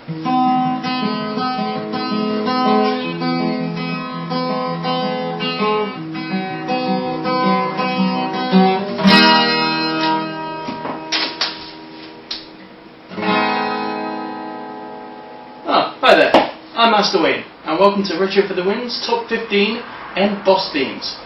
Hi there, I'm Master Wayne, and welcome to Retro for the Win's Top 15 End Boss Themes.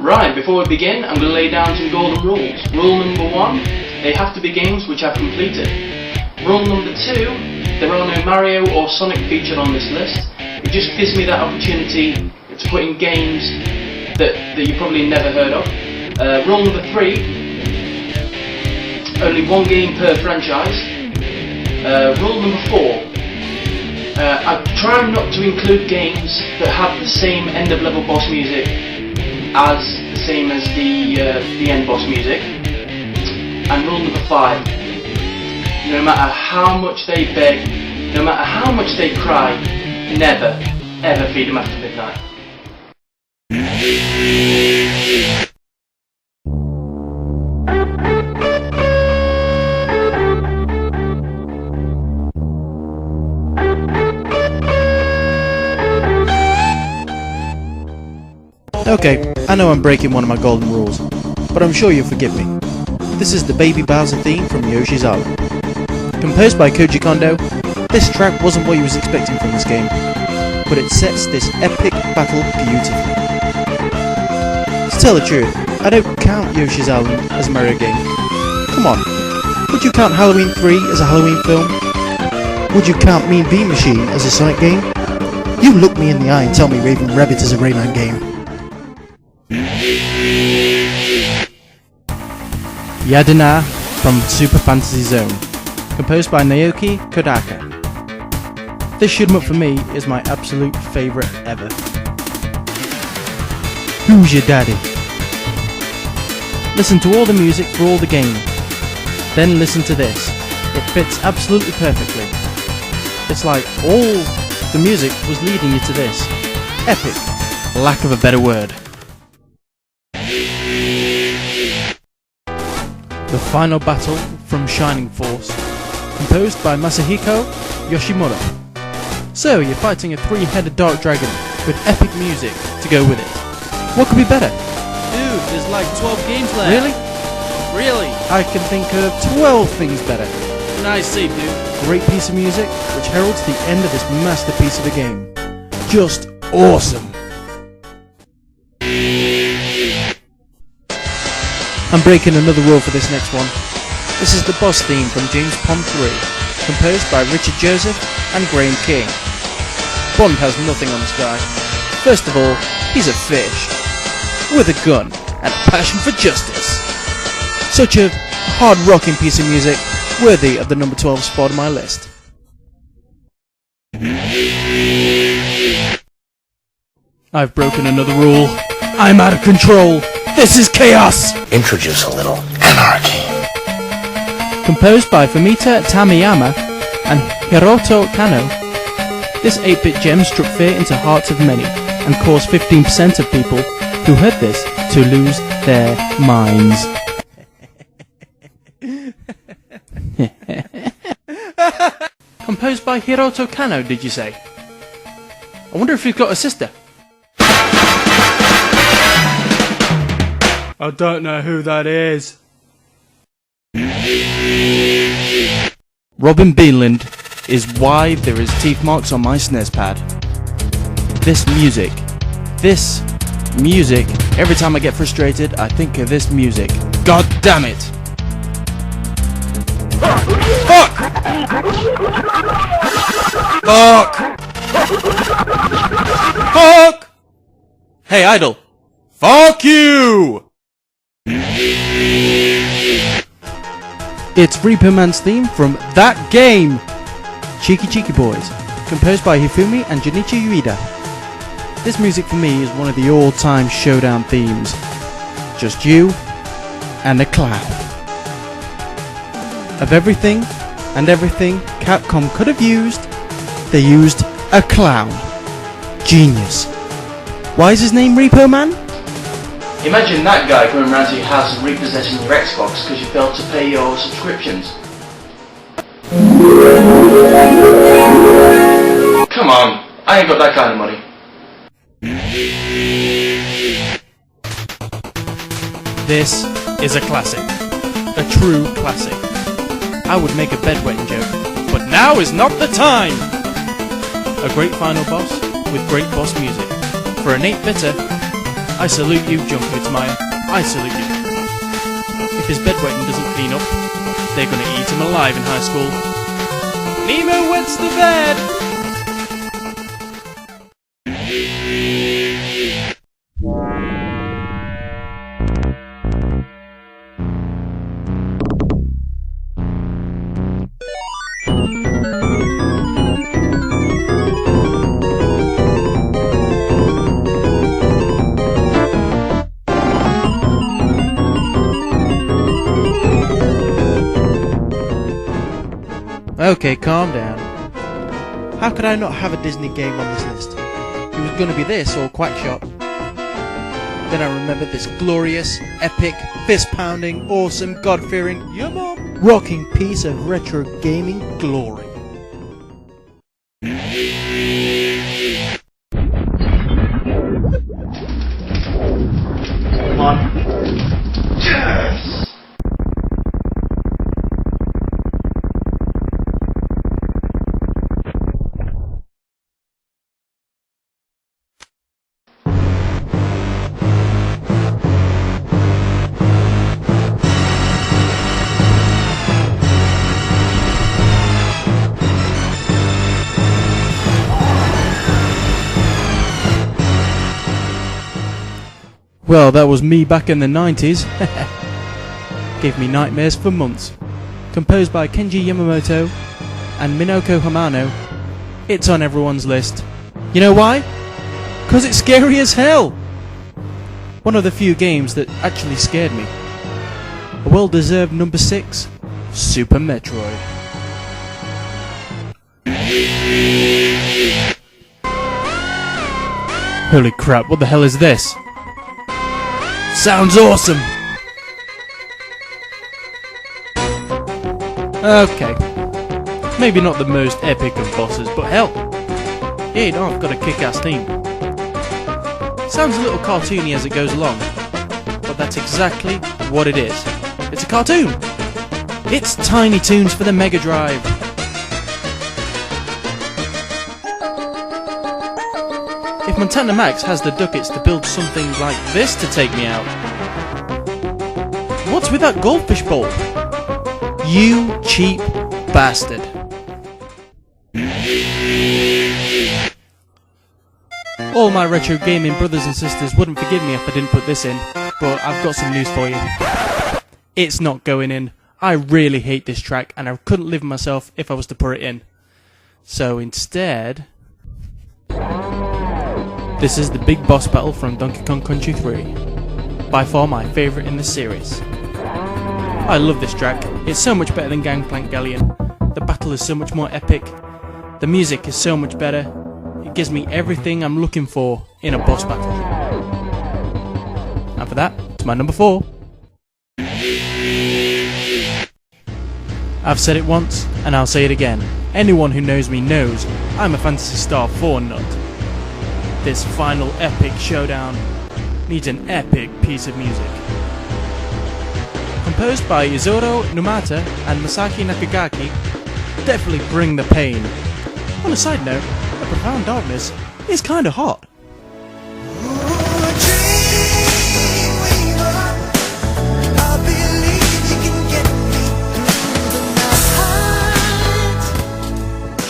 Right, before we begin, I'm going to lay down some golden rules. Rule number 1, they have to be games which I've completed. Rule number 2, there are no Mario or Sonic featured on this list. It just gives me that opportunity to put in games that you probably never heard of. Rule number 3, only one game per franchise. Rule number 4, I try not to include games that have the same end of level boss music as the end boss music. And rule number 5, no matter how much they beg, no matter how much they cry, never, ever feed them after midnight. Okay, I know I'm breaking one of my golden rules, but I'm sure you'll forgive me. This is the Baby Bowser theme from Yoshi's Island. Composed by Koji Kondo, this track wasn't what you was expecting from this game, but it sets this epic battle beautifully. To tell the truth, I don't count Yoshi's Island as a Mario game. Come on, would you count Halloween 3 as a Halloween film? Would you count Mean Bean Machine as a Sonic game? You look me in the eye and tell me Raven Rabbit is a Rayman game. Yadana from Super Fantasy Zone, composed by Naoki Kodaka. This shoot 'em up for me is my absolute favourite ever. Who's your daddy? Listen to all the music for all the game, then listen to this. It fits absolutely perfectly. It's like all the music was leading you to this. Epic, lack of a better word. The Final Battle from Shining Force, composed by Masahiko Yoshimura. So you're fighting a 3-headed dark dragon with epic music to go with it. What could be better? Dude, there's like 12 games left. Really? Really? I can think of 12 things better. Nice save, dude. Great piece of music which heralds the end of this masterpiece of a game. Just awesome. I'm breaking another rule for this next one. This is the boss theme from James Bond 3, composed by Richard Joseph and Graham King. Bond has nothing on this guy. First of all, he's a fish, with a gun and a passion for justice. Such a hard-rocking piece of music, worthy of the number 12 spot on my list. I've broken another rule. I'm out of control. This is chaos! Introduce a little anarchy. Composed by Fumita Tamiyama and Hiroto Kano, this 8-bit gem struck fear into hearts of many and caused 15% of people who heard this to lose their minds. Composed by Hiroto Kano, did you say? I wonder if he's got a sister. I don't know who that is. Robin Beanland is why there is teeth marks on my SNES pad. This music, every time I get frustrated, I think of this music. God damn it! Fuck! Fuck! Fuck! Hey, Idol! Fuck you! It's Reaper Man's theme from that game! Cheeky Cheeky Boys, composed by Hifumi and Junichi Ueda. This music for me is one of the all-time showdown themes. Just you and a clap. Of everything and everything Capcom could have used, They used a clown. Genius. Why is his name Repo Man? Imagine that guy going around to your house and repossessing your Xbox because you failed to pay your subscriptions. Come on, I ain't got that kind of money. This is a classic. A true classic. I would make a bedwetting joke, but now is not the time! A great final boss with great boss music. For an 8-bitter, I salute you, Junko Tamaya. I salute you. If his bedwetting doesn't clean up, they're gonna eat him alive in high school. Nemo wets the bed! Okay, calm down. How could I not have a Disney game on this list? It was going to be this or Quackshot. Then I remembered this glorious, epic, fist-pounding, awesome, God-fearing, rocking piece of retro gaming glory. Come on. Yes! Well, that was me back in the 90s. Gave me nightmares for months. Composed by Kenji Yamamoto and Minoko Hamano, it's on everyone's list. You know why? 'Cause it's scary as hell! One of the few games that actually scared me. A well-deserved number 6, Super Metroid. Holy crap, what the hell is this? Sounds awesome! Okay. Maybe not the most epic of bosses, but hell! Yeah, you know, I've got a kick-ass theme. Sounds a little cartoony as it goes along, but that's exactly what it is. It's a cartoon! It's Tiny Toons for the Mega Drive! If Montana Max has the ducats to build something like this to take me out, what's with that goldfish bowl? You cheap bastard. All my retro gaming brothers and sisters wouldn't forgive me if I didn't put this in, but I've got some news for you. It's not going in. I really hate this track and I couldn't live with myself if I was to put it in. So instead, this is the big boss battle from Donkey Kong Country 3. By far my favourite in the series. I love this track. It's so much better than Gangplank Galleon. The battle is so much more epic. The music is so much better. It gives me everything I'm looking for in a boss battle. And for that, it's my number 4. I've said it once, and I'll say it again. Anyone who knows me knows I'm a Phantasy Star 4 nut. This final epic showdown needs an epic piece of music. Composed by Izuru Numata and Masaki Nakagaki, definitely bring the pain. On a side note, A Profound Darkness is kinda hot.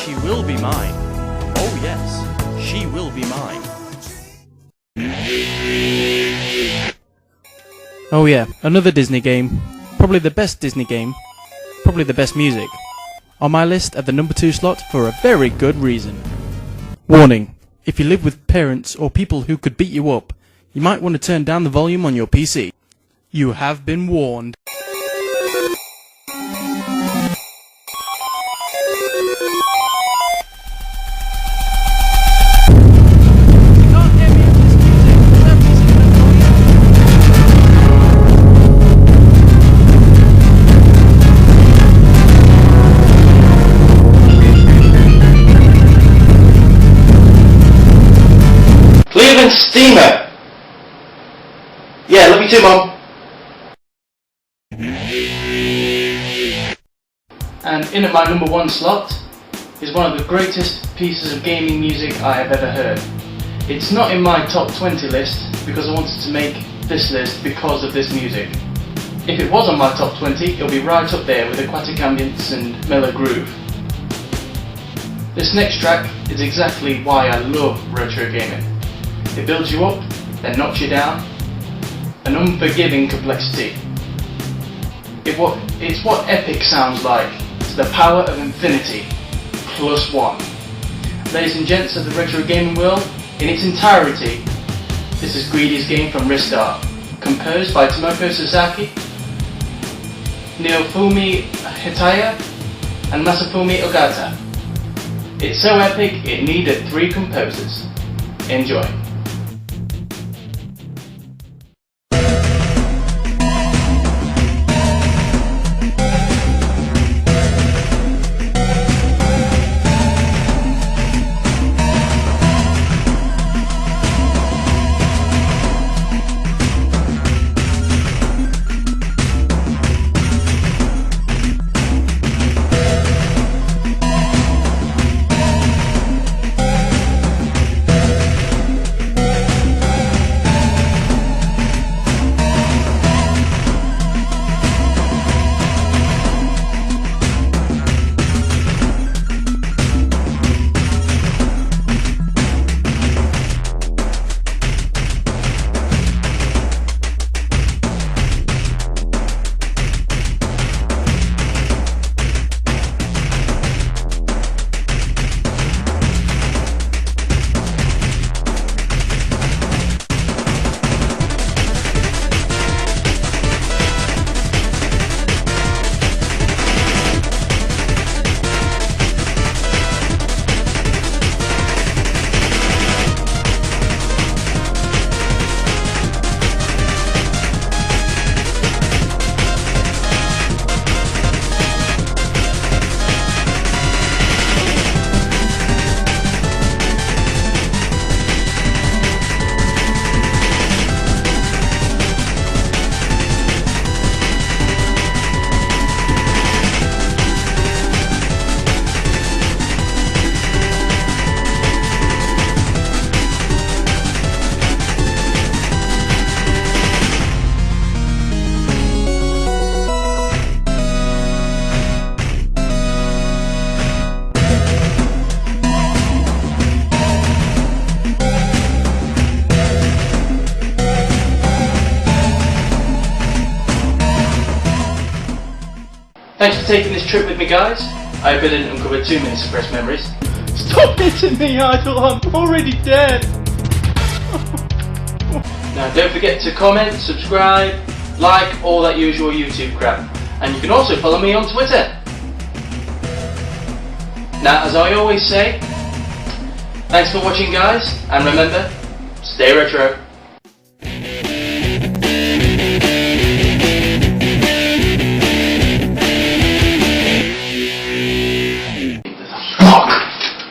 She will be mine. Oh yes, she will be mine. Oh yeah, another Disney game. Probably the best Disney game. Probably the best music. On my list at the number 2 slot for a very good reason. Warning, if you live with parents or people who could beat you up, you might want to turn down the volume on your PC. You have been warned. Steamer! Yeah, love you too, Mom. And in at my number 1 slot is one of the greatest pieces of gaming music I have ever heard. It's not in my top 20 list because I wanted to make this list because of this music. If it was on my top 20, it'll be right up there with aquatic ambience and mellow groove. This next track is exactly why I love retro gaming. It builds you up, then knocks you down. An unforgiving complexity. It's what epic sounds like. It's the power of infinity, plus 1. Ladies and gents of the retro gaming world, in its entirety, this is Greedy's game from Ristar, composed by Tomoko Sasaki, Naofumi Hitaya, and Masafumi Ogata. It's so epic it needed 3 composers. Enjoy. Thanks for taking this trip with me, guys. I hope I didn't uncover too many suppressed memories. Stop hitting me, Idol, I'm already dead! Now don't forget to comment, subscribe, like, all that usual YouTube crap. And you can also follow me on Twitter. Now, as I always say, thanks for watching, guys, and remember, stay retro.